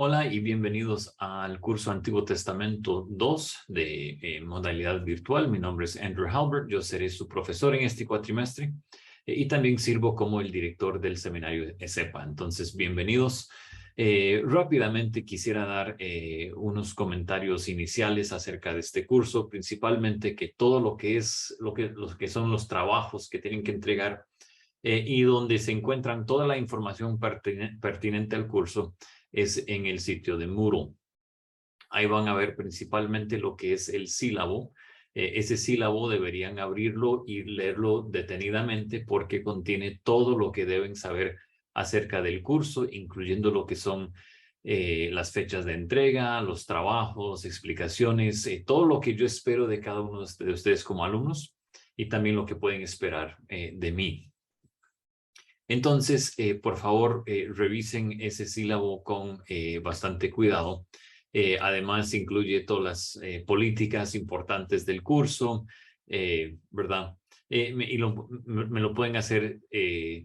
Hola y bienvenidos al curso Antiguo Testamento 2 de modalidad virtual. Mi nombre es Andrew Halbert, yo seré su profesor en este cuatrimestre y también sirvo como el director del seminario ESEPA. Entonces, bienvenidos. Rápidamente quisiera dar unos comentarios iniciales acerca de este curso, principalmente que todo lo que son los trabajos que tienen que entregar y donde se encuentran toda la información pertinente al curso es en el sitio de Moodle. Ahí van a ver principalmente lo que es el sílabo. Ese sílabo deberían abrirlo y leerlo detenidamente porque contiene todo lo que deben saber acerca del curso, incluyendo lo que son las fechas de entrega, los trabajos, explicaciones, todo lo que yo espero de cada uno de ustedes como alumnos y también lo que pueden esperar de mí. Entonces, por favor, revisen ese sílabo con bastante cuidado. Además, incluye todas las políticas importantes del curso, ¿verdad? Me lo pueden hacer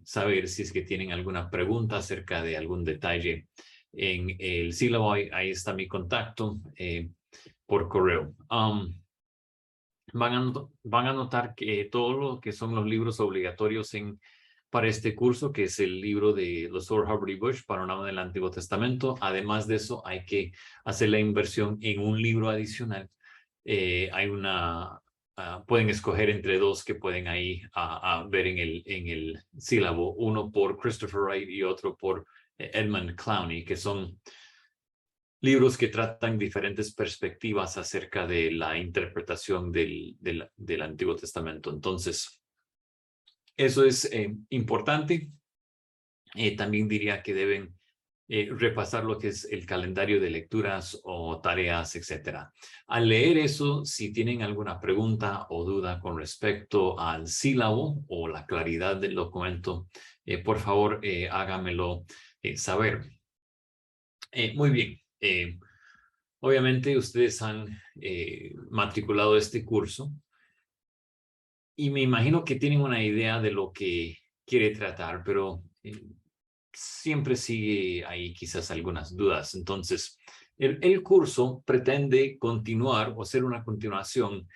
saber si es que tienen alguna pregunta acerca de algún detalle en el sílabo. Ahí está mi contacto por correo. Van a notar que todo lo que son los libros obligatorios para este curso, que es el libro de los Lord Hubbard y Bush, Panorama del Antiguo Testamento. Además de eso, hay que hacer la inversión en un libro adicional. Pueden escoger entre dos que pueden ahí ver en el sílabo, uno por Christopher Wright y otro por Edmund Clowney, que son libros que tratan diferentes perspectivas acerca de la interpretación del Antiguo Testamento. Entonces, eso es importante. También diría que deben repasar lo que es el calendario de lecturas o tareas, etc. Al leer eso, si tienen alguna pregunta o duda con respecto al sílabo o la claridad del documento, por favor, háganmelo saber. Muy bien. Obviamente, ustedes han matriculado este curso y me imagino que tienen una idea de lo que quiere tratar, pero siempre sigue ahí quizás algunas dudas. Entonces, el curso pretende continuar o ser una continuación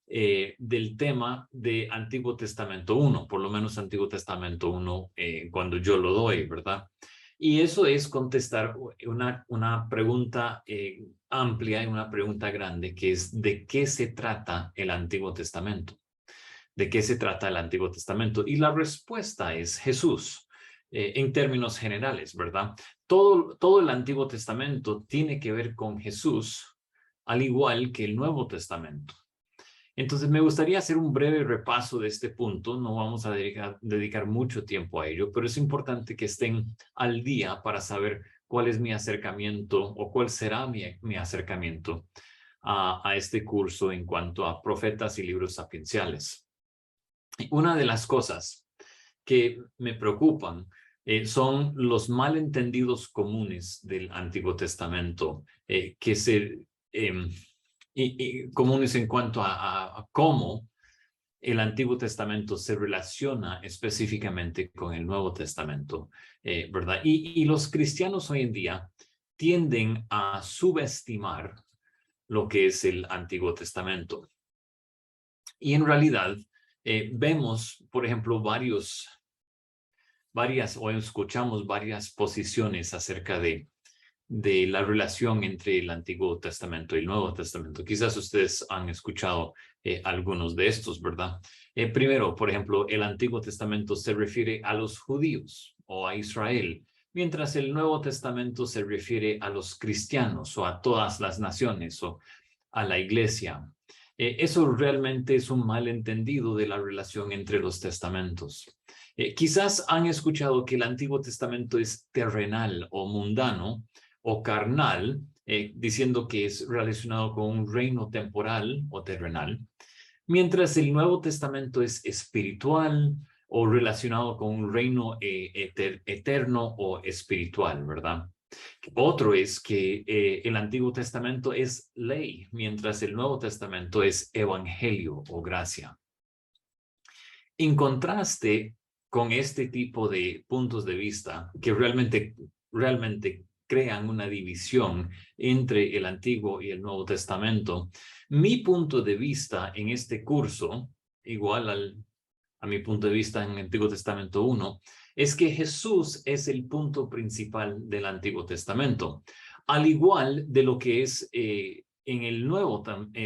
del tema de Antiguo Testamento 1, por lo menos Antiguo Testamento 1 cuando yo lo doy, ¿verdad? Y eso es contestar una pregunta amplia y una pregunta grande, que es ¿de qué se trata el Antiguo Testamento? ¿De qué se trata el Antiguo Testamento? Y la respuesta es Jesús, en términos generales, ¿verdad? Todo el Antiguo Testamento tiene que ver con Jesús, al igual que el Nuevo Testamento. Entonces, me gustaría hacer un breve repaso de este punto. No vamos a dedicar mucho tiempo a ello, pero es importante que estén al día para saber cuál es mi acercamiento o cuál será mi acercamiento a este curso en cuanto a profetas y libros sapienciales. Una de las cosas que me preocupan son los malentendidos comunes del Antiguo Testamento, comunes en cuanto a cómo el Antiguo Testamento se relaciona específicamente con el Nuevo Testamento, ¿verdad? Y los cristianos hoy en día tienden a subestimar lo que es el Antiguo Testamento. Y en realidad vemos, por ejemplo, escuchamos varias posiciones acerca de la relación entre el Antiguo Testamento y el Nuevo Testamento. Quizás ustedes han escuchado algunos de estos, ¿verdad? Primero, por ejemplo, el Antiguo Testamento se refiere a los judíos o a Israel, mientras el Nuevo Testamento se refiere a los cristianos o a todas las naciones o a la iglesia. Eso realmente es un malentendido de la relación entre los testamentos. Quizás han escuchado que el Antiguo Testamento es terrenal o mundano o carnal, diciendo que es relacionado con un reino temporal o terrenal, mientras el Nuevo Testamento es espiritual o relacionado con un reino eterno o espiritual, ¿verdad? Otro es que el Antiguo Testamento es ley, mientras el Nuevo Testamento es evangelio o gracia. En contraste con este tipo de puntos de vista que realmente crean una división entre el Antiguo y el Nuevo Testamento. Mi punto de vista en este curso, igual a mi punto de vista en el Antiguo Testamento 1, es que Jesús es el punto principal del Antiguo Testamento, al igual de lo que es en el Nuevo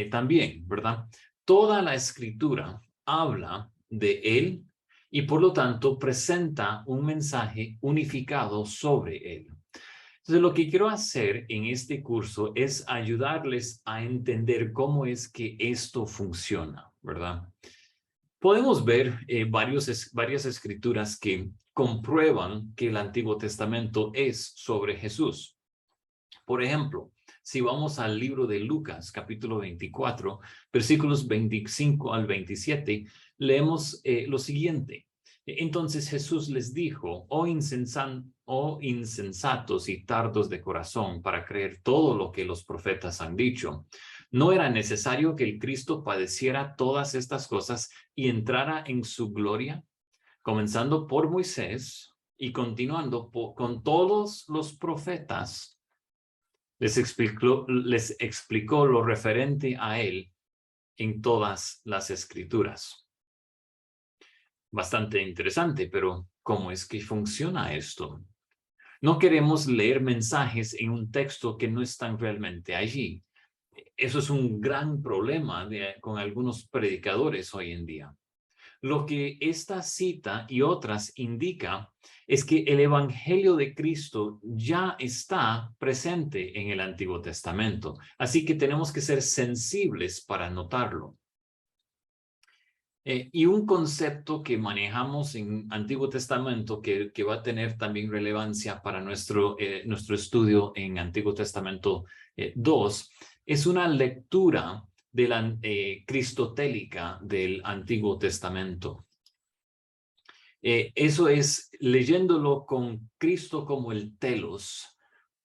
también, ¿verdad? Toda la Escritura habla de Él y por lo tanto presenta un mensaje unificado sobre Él. Entonces, lo que quiero hacer en este curso es ayudarles a entender cómo es que esto funciona, ¿verdad? Podemos ver varias escrituras que comprueban que el Antiguo Testamento es sobre Jesús. Por ejemplo, si vamos al libro de Lucas, capítulo 24, versículos 25 al 27, leemos lo siguiente. Entonces Jesús les dijo, oh insensatos y tardos de corazón para creer todo lo que los profetas han dicho. ¿No era necesario que el Cristo padeciera todas estas cosas y entrara en su gloria? Comenzando por Moisés y continuando con todos los profetas, les explicó lo referente a él en todas las escrituras. Bastante interesante, pero ¿cómo es que funciona esto? No queremos leer mensajes en un texto que no están realmente allí. Eso es un gran problema con algunos predicadores hoy en día. Lo que esta cita y otras indica es que el Evangelio de Cristo ya está presente en el Antiguo Testamento. Así que tenemos que ser sensibles para notarlo. Y un concepto que manejamos en Antiguo Testamento que va a tener también relevancia para nuestro estudio en Antiguo Testamento 2 es una lectura de la cristotélica del Antiguo Testamento. Eso es leyéndolo con Cristo como el telos,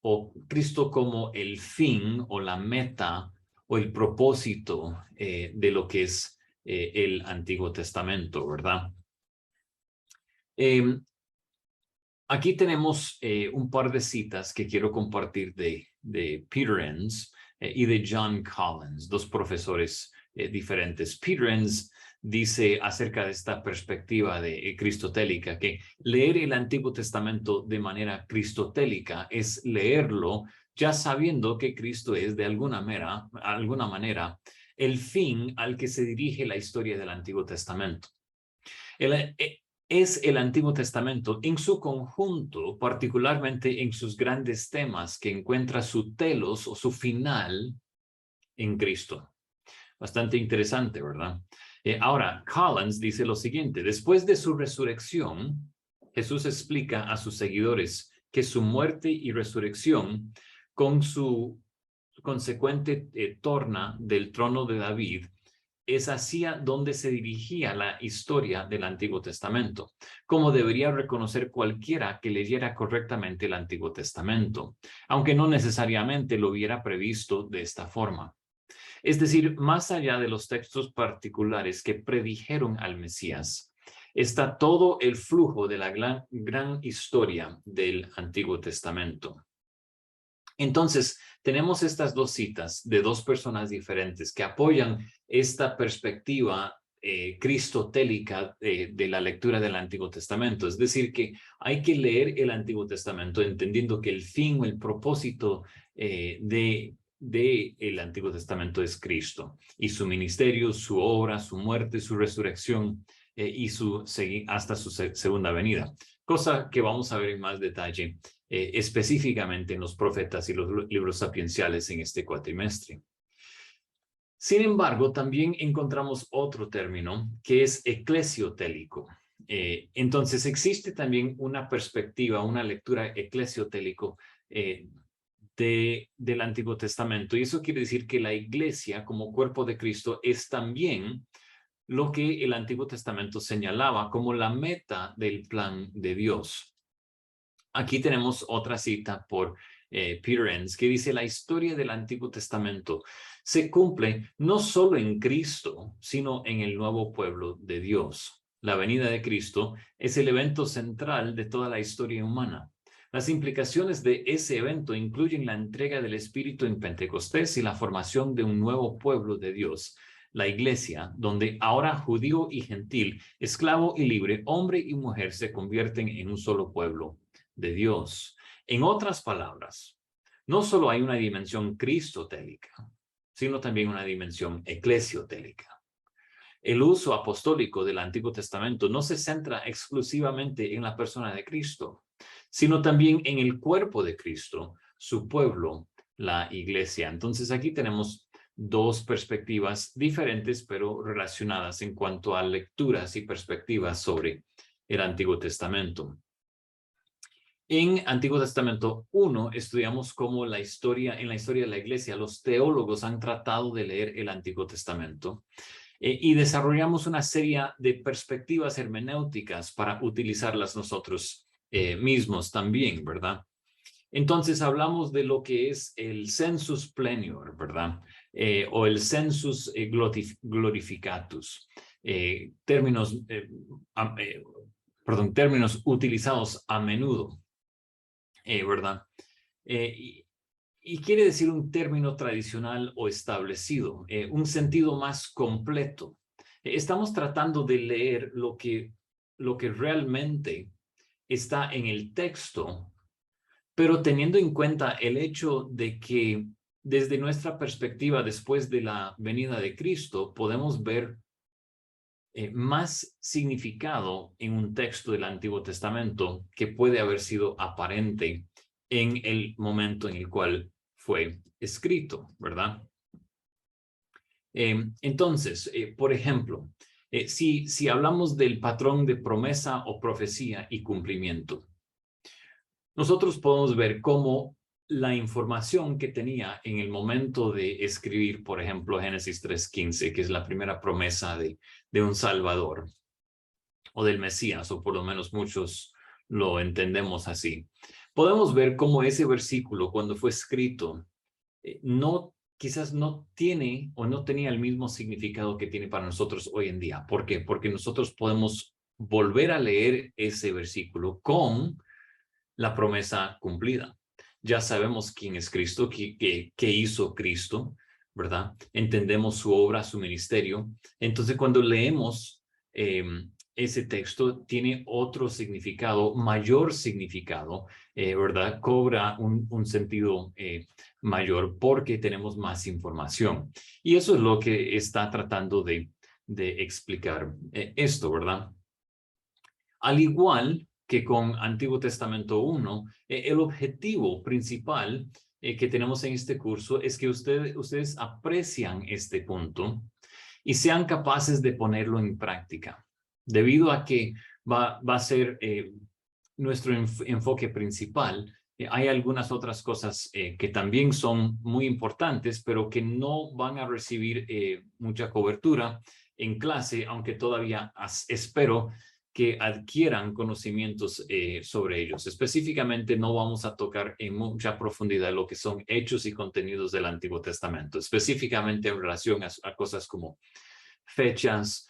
o Cristo como el fin, o la meta, o el propósito de lo que es el Antiguo Testamento, ¿verdad? Aquí tenemos un par de citas que quiero compartir de Peter Enns y de John Collins, dos profesores diferentes. Peter Enns dice acerca de esta perspectiva de cristotélica que leer el Antiguo Testamento de manera cristotélica es leerlo ya sabiendo que Cristo es de alguna manera el fin al que se dirige la historia del Antiguo Testamento. Es el Antiguo Testamento en su conjunto, particularmente en sus grandes temas, que encuentra su telos o su final en Cristo. Bastante interesante, ¿verdad? Ahora, Collins dice lo siguiente: después de su resurrección, Jesús explica a sus seguidores que su muerte y resurrección, con su consecuente torna del trono de David, es hacia donde se dirigía la historia del Antiguo Testamento, como debería reconocer cualquiera que leyera correctamente el Antiguo Testamento, aunque no necesariamente lo hubiera previsto de esta forma. Es decir, más allá de los textos particulares que predijeron al Mesías, está todo el flujo de la gran historia del Antiguo Testamento. Entonces, tenemos estas dos citas de dos personas diferentes que apoyan esta perspectiva cristotélica de la lectura del Antiguo Testamento. Es decir, que hay que leer el Antiguo Testamento entendiendo que el fin o el propósito del Antiguo Testamento es Cristo y su ministerio, su obra, su muerte, su resurrección y hasta su segunda venida. Cosa que vamos a ver en más detalle específicamente en los profetas y los libros sapienciales en este cuatrimestre. Sin embargo, también encontramos otro término que es eclesiotélico. Entonces, existe también una perspectiva, una lectura eclesiotélico del Antiguo Testamento. Y eso quiere decir que la iglesia como cuerpo de Cristo es también lo que el Antiguo Testamento señalaba como la meta del plan de Dios. Aquí tenemos otra cita por Peter Enns que dice: la historia del Antiguo Testamento se cumple no solo en Cristo, sino en el nuevo pueblo de Dios. La venida de Cristo es el evento central de toda la historia humana. Las implicaciones de ese evento incluyen la entrega del Espíritu en Pentecostés y la formación de un nuevo pueblo de Dios, la Iglesia, donde ahora judío y gentil, esclavo y libre, hombre y mujer se convierten en un solo pueblo de Dios. En otras palabras, no solo hay una dimensión cristotélica, sino también una dimensión eclesiotélica. El uso apostólico del Antiguo Testamento no se centra exclusivamente en la persona de Cristo, sino también en el cuerpo de Cristo, su pueblo, la iglesia. Entonces aquí tenemos dos perspectivas diferentes, pero relacionadas en cuanto a lecturas y perspectivas sobre el Antiguo Testamento. En Antiguo Testamento 1 estudiamos cómo en la historia de la iglesia, los teólogos han tratado de leer el Antiguo Testamento. Y desarrollamos una serie de perspectivas hermenéuticas para utilizarlas nosotros mismos también, ¿verdad? Entonces hablamos de lo que es el sensus plenior, ¿verdad? O el sensus glorificatus, términos utilizados a menudo, ¿verdad? Y quiere decir un término tradicional o establecido, un sentido más completo. Estamos tratando de leer lo que realmente está en el texto, pero teniendo en cuenta el hecho de que desde nuestra perspectiva después de la venida de Cristo podemos ver más significado en un texto del Antiguo Testamento que puede haber sido aparente en el momento en el cual fue escrito, ¿verdad? Entonces, por ejemplo, si hablamos del patrón de promesa o profecía y cumplimiento, nosotros podemos ver cómo la información que tenía en el momento de escribir, por ejemplo, Génesis 3:15, que es la primera promesa de un Salvador o del Mesías, o por lo menos muchos lo entendemos así. Podemos ver cómo ese versículo, cuando fue escrito, quizás no tiene o no tenía el mismo significado que tiene para nosotros hoy en día. ¿Por qué? Porque nosotros podemos volver a leer ese versículo con la promesa cumplida. Ya sabemos quién es Cristo, qué hizo Cristo, ¿verdad? Entendemos su obra, su ministerio. Entonces, cuando leemos ese texto, tiene otro significado, mayor significado, ¿verdad? Cobra un sentido mayor porque tenemos más información. Y eso es lo que está tratando de explicar esto, ¿verdad? Al igual que con Antiguo Testamento 1, el objetivo principal que tenemos en este curso es que ustedes aprecian este punto y sean capaces de ponerlo en práctica, debido a que va a ser nuestro enfoque principal. Hay algunas otras cosas que también son muy importantes, pero que no van a recibir mucha cobertura en clase, aunque todavía espero que adquieran conocimientos sobre ellos. Específicamente no vamos a tocar en mucha profundidad lo que son hechos y contenidos del Antiguo Testamento, específicamente en relación a cosas como fechas,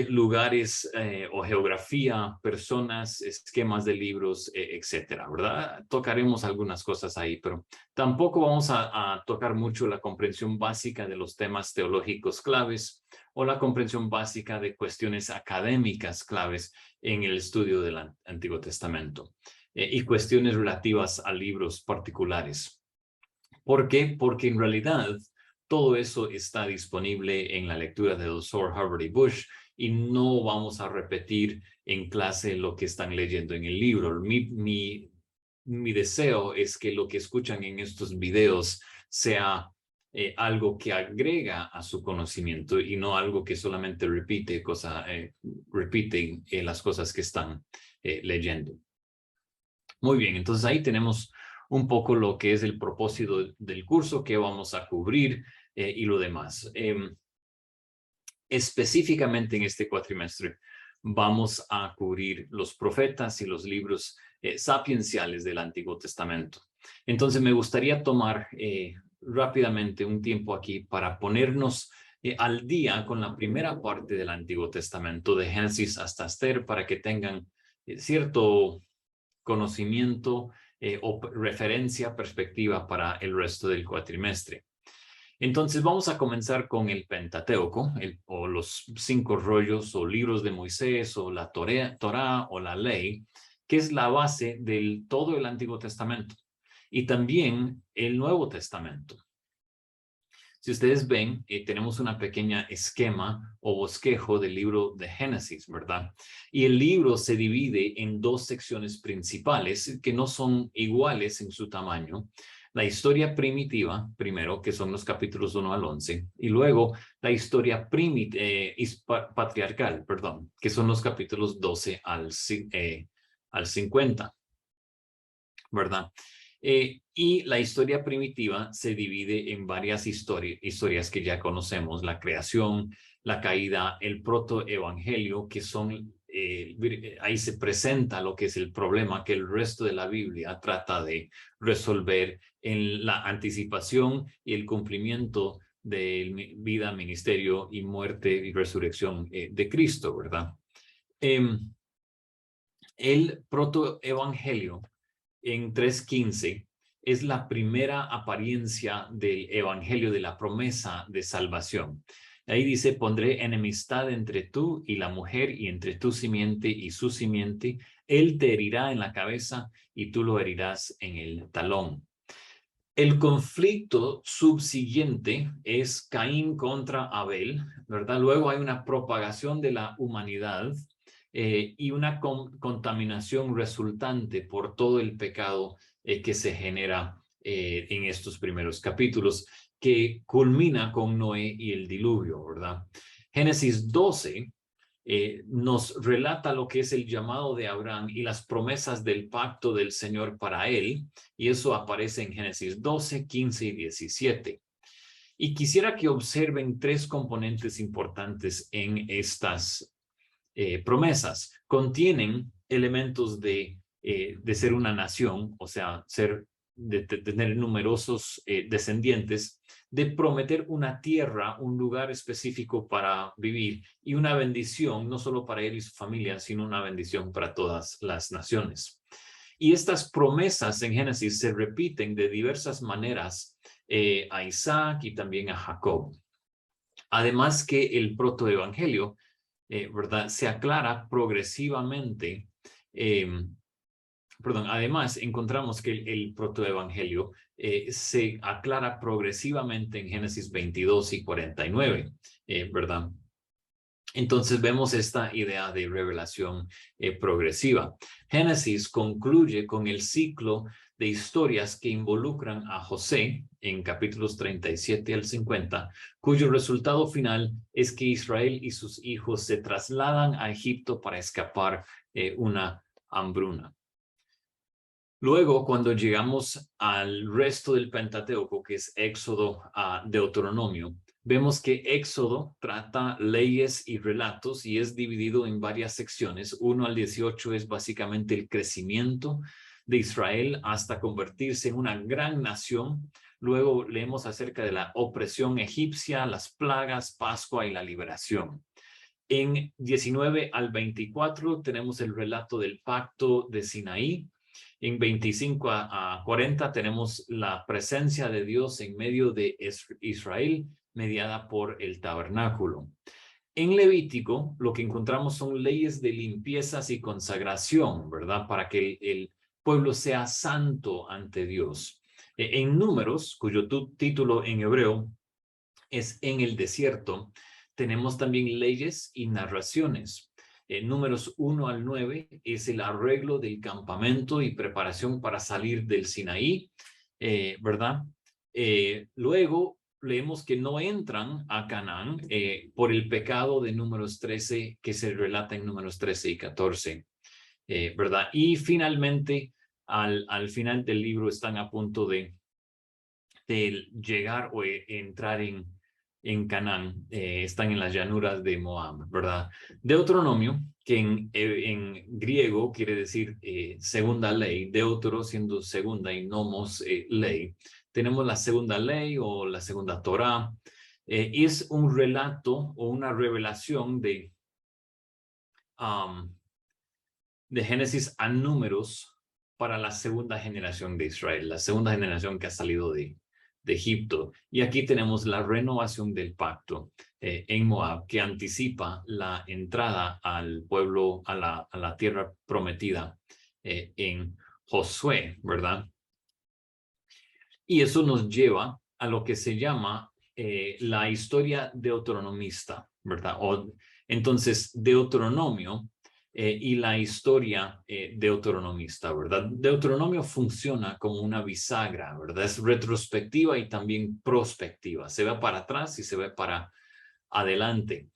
lugares o geografía, personas, esquemas de libros, etcétera, ¿verdad? Tocaremos algunas cosas ahí, pero tampoco vamos a tocar mucho la comprensión básica de los temas teológicos claves o la comprensión básica de cuestiones académicas claves en el estudio del Antiguo Testamento y cuestiones relativas a libros particulares. ¿Por qué? Porque en realidad todo eso está disponible en la lectura de Dosor, Harvard y Bush, y no vamos a repetir en clase lo que están leyendo en el libro. Mi deseo es que lo que escuchan en estos videos sea algo que agrega a su conocimiento y no algo que solamente repiten las cosas que están leyendo. Muy bien, entonces ahí tenemos un poco lo que es el propósito del curso, que vamos a cubrir y lo demás. Específicamente en este cuatrimestre vamos a cubrir los profetas y los libros sapienciales del Antiguo Testamento. Entonces me gustaría tomar rápidamente un tiempo aquí para ponernos al día con la primera parte del Antiguo Testamento, de Génesis hasta Esther, para que tengan cierto conocimiento o referencia, perspectiva para el resto del cuatrimestre. Entonces vamos a comenzar con el Pentateuco, o los 5 rollos o libros de Moisés, o la Torá o la ley, que es la base de todo el Antiguo Testamento y también el Nuevo Testamento. Si ustedes ven, tenemos una pequeña esquema o bosquejo del libro de Génesis, ¿verdad? Y el libro se divide en 2 secciones principales que no son iguales en su tamaño. La historia primitiva, primero, que son los capítulos 1 al 11, y luego la historia patriarcal, perdón, que son los capítulos 12 al 50, ¿verdad? Y la historia primitiva se divide en varias historias que ya conocemos: la creación, la caída, el protoevangelio, que son, ahí se presenta lo que es el problema que el resto de la Biblia trata de resolver en la anticipación y el cumplimiento de vida, ministerio y muerte y resurrección de Cristo, ¿verdad? El protoevangelio en 3:15 es la primera apariencia del evangelio de la promesa de salvación. Ahí dice: pondré enemistad entre tú y la mujer, y entre tu simiente y su simiente. Él te herirá en la cabeza y tú lo herirás en el talón. El conflicto subsiguiente es Caín contra Abel, ¿verdad? Luego hay una propagación de la humanidad y una contaminación resultante por todo el pecado que se genera en estos primeros capítulos, que culmina con Noé y el diluvio, ¿verdad? Génesis 12 nos relata lo que es el llamado de Abraham y las promesas del pacto del Señor para él, y eso aparece en Génesis 12, 15 y 17. Y quisiera que observen 3 componentes importantes en estas promesas. Contienen elementos de ser una nación, o sea, de tener numerosos descendientes, de prometer una tierra, un lugar específico para vivir, y una bendición, no solo para él y su familia, sino una bendición para todas las naciones. Y estas promesas en Génesis se repiten de diversas maneras a Isaac y también a Jacob. Además que el protoevangelio, ¿verdad?, se aclara progresivamente. Además, encontramos que el protoevangelio se aclara progresivamente en Génesis 22 y 49, ¿verdad? Entonces vemos esta idea de revelación progresiva. Génesis concluye con el ciclo de historias que involucran a José en capítulos 37 al 50, cuyo resultado final es que Israel y sus hijos se trasladan a Egipto para escapar una hambruna. Luego, cuando llegamos al resto del Pentateuco, que es Éxodo a Deuteronomio, vemos que Éxodo trata leyes y relatos y es dividido en varias secciones. 1 al 18 es básicamente el crecimiento de Israel hasta convertirse en una gran nación. Luego leemos acerca de la opresión egipcia, las plagas, Pascua y la liberación. En 19 al 24 tenemos el relato del pacto de Sinaí. En 25 a 40 tenemos la presencia de Dios en medio de Israel, mediada por el tabernáculo. En Levítico lo que encontramos son leyes de limpiezas y consagración, ¿verdad? Para que el pueblo sea santo ante Dios. En Números, cuyo título en hebreo es En el desierto, tenemos también leyes y narraciones. Números 1 al 9 es el arreglo del campamento y preparación para salir del Sinaí, ¿verdad? Luego leemos que no entran a Canaán por el pecado de Números 13, que se relata en Números 13 y 14, ¿verdad? Y finalmente, al final del libro están a punto de llegar o entrar en Canaán, están en las llanuras de Moab, ¿verdad? Deuteronomio, que en griego quiere decir segunda ley, deutero siendo segunda y nomos ley. Tenemos la segunda ley o la segunda Torá. Es un relato o una revelación de Génesis a Números para la segunda generación de Israel, la segunda generación que ha salido de Egipto. Y aquí tenemos la renovación del pacto en Moab, que anticipa la entrada al pueblo, a la tierra prometida en Josué, ¿verdad? Y eso nos lleva a lo que se llama la historia deuteronomista, ¿verdad? Entonces, Deuteronomio y la historia deuteronomista, ¿verdad? Deuteronomio funciona como una bisagra, ¿verdad? Es retrospectiva y también prospectiva. Se ve para atrás y se ve para adelante.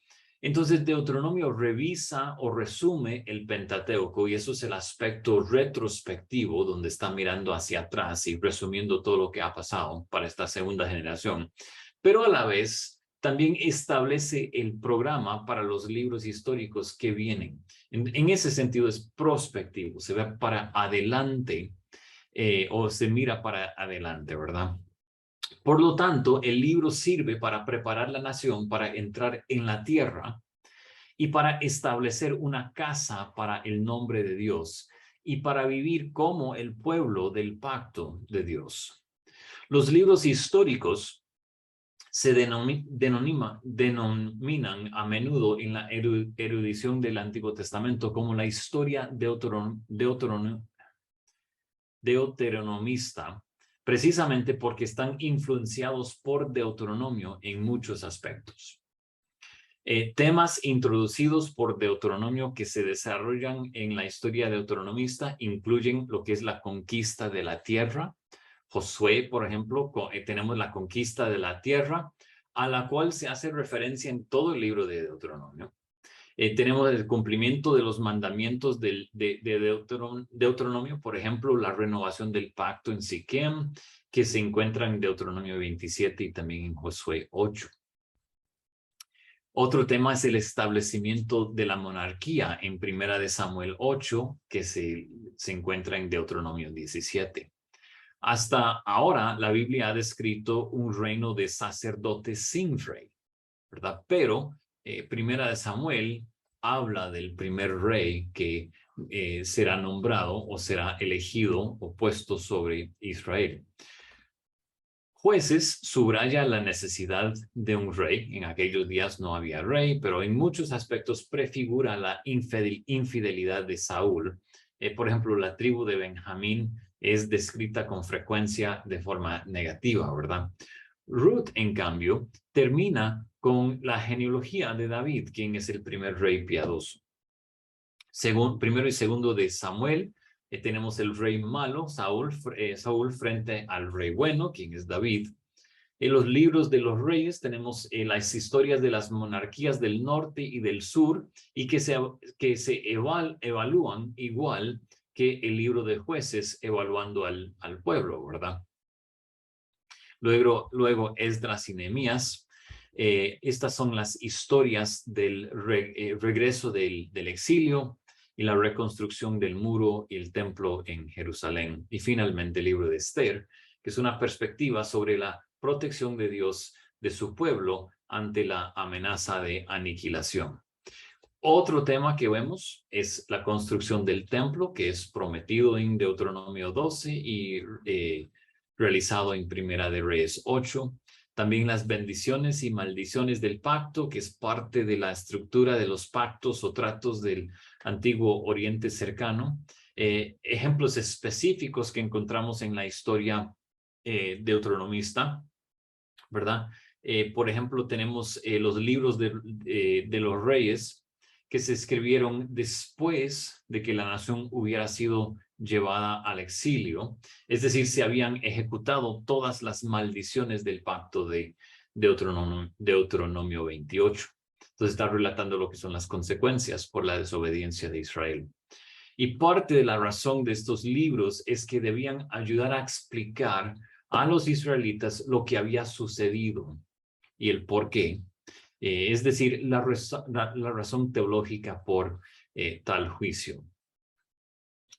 Entonces, Deuteronomio revisa o resume el Pentateuco y eso es el aspecto retrospectivo donde está mirando hacia atrás y resumiendo todo lo que ha pasado para esta segunda generación. Pero a la vez también establece el programa para los libros históricos que vienen. En ese sentido es prospectivo, se ve para adelante o se mira para adelante, ¿verdad? Por lo tanto, el libro sirve para preparar la nación para entrar en la tierra y para establecer una casa para el nombre de Dios y para vivir como el pueblo del pacto de Dios. Los libros históricos se denominan a menudo en la erudición del Antiguo Testamento como la historia deuteronomista, precisamente porque están influenciados por Deuteronomio en muchos aspectos. Temas introducidos por Deuteronomio que se desarrollan en la historia deuteronomista incluyen lo que es la conquista de la tierra. Josué, por ejemplo, tenemos la conquista de la tierra, a la cual se hace referencia en todo el libro de Deuteronomio. Tenemos el cumplimiento de los mandamientos de Deuteronomio, por ejemplo, la renovación del pacto en Siquem, que se encuentra en Deuteronomio 27 y también en Josué 8. Otro tema es el establecimiento de la monarquía en Primera de Samuel 8, que se encuentra en Deuteronomio 17. Hasta ahora, la Biblia ha descrito un reino de sacerdotes sin rey, ¿verdad? Pero Primera de Samuel habla del primer rey que será nombrado o será elegido o puesto sobre Israel. Jueces subraya la necesidad de un rey. En aquellos días no había rey, pero en muchos aspectos prefigura la infidelidad de Saúl. Por ejemplo, la tribu de Benjamín es descrita con frecuencia de forma negativa, ¿verdad? Ruth, en cambio, termina con la genealogía de David, quien es el primer rey piadoso. Primero y segundo de Samuel, tenemos el rey malo, Saúl frente al rey bueno, quien es David. En los libros de los reyes tenemos las historias de las monarquías del norte y del sur y que se evalúan igual que el libro de jueces evaluando al pueblo, ¿verdad? Luego Esdras y Nehemías. Estas son las historias del regreso del exilio y la reconstrucción del muro y el templo en Jerusalén. Y finalmente el libro de Esther, que es una perspectiva sobre la protección de Dios de su pueblo ante la amenaza de aniquilación. Otro tema que vemos es la construcción del templo, que es prometido en Deuteronomio 12 y realizado en Primera de Reyes 8. También las bendiciones y maldiciones del pacto, que es parte de la estructura de los pactos o tratos del antiguo Oriente cercano. Ejemplos específicos que encontramos en la historia deuteronomista, ¿verdad? Por ejemplo, tenemos los libros de los reyes que se escribieron después de que la nación hubiera sido llevada al exilio, es decir, se habían ejecutado todas las maldiciones del pacto de Deuteronomio 28. Entonces está relatando lo que son las consecuencias por la desobediencia de Israel. Y parte de la razón de estos libros es que debían ayudar a explicar a los israelitas lo que había sucedido y el por qué. Es decir, la razón teológica por tal juicio.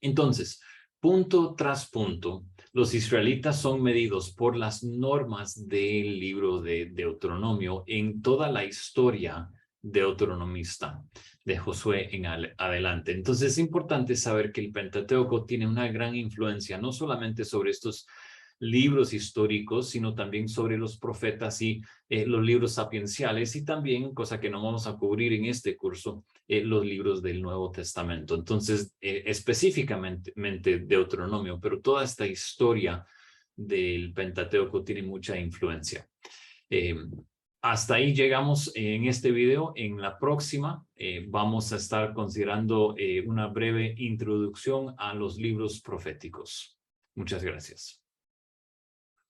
Entonces, punto tras punto, los israelitas son medidos por las normas del libro de Deuteronomio en toda la historia deuteronomista, de Josué en adelante. Entonces es importante saber que el Pentateuco tiene una gran influencia, no solamente sobre estos libros históricos, sino también sobre los profetas y los libros sapienciales y también, cosa que no vamos a cubrir en este curso, los libros del Nuevo Testamento. Entonces, específicamente Deuteronomio, pero toda esta historia del Pentateuco tiene mucha influencia. Hasta ahí llegamos en este video. En la próxima vamos a estar considerando una breve introducción a los libros proféticos. Muchas gracias.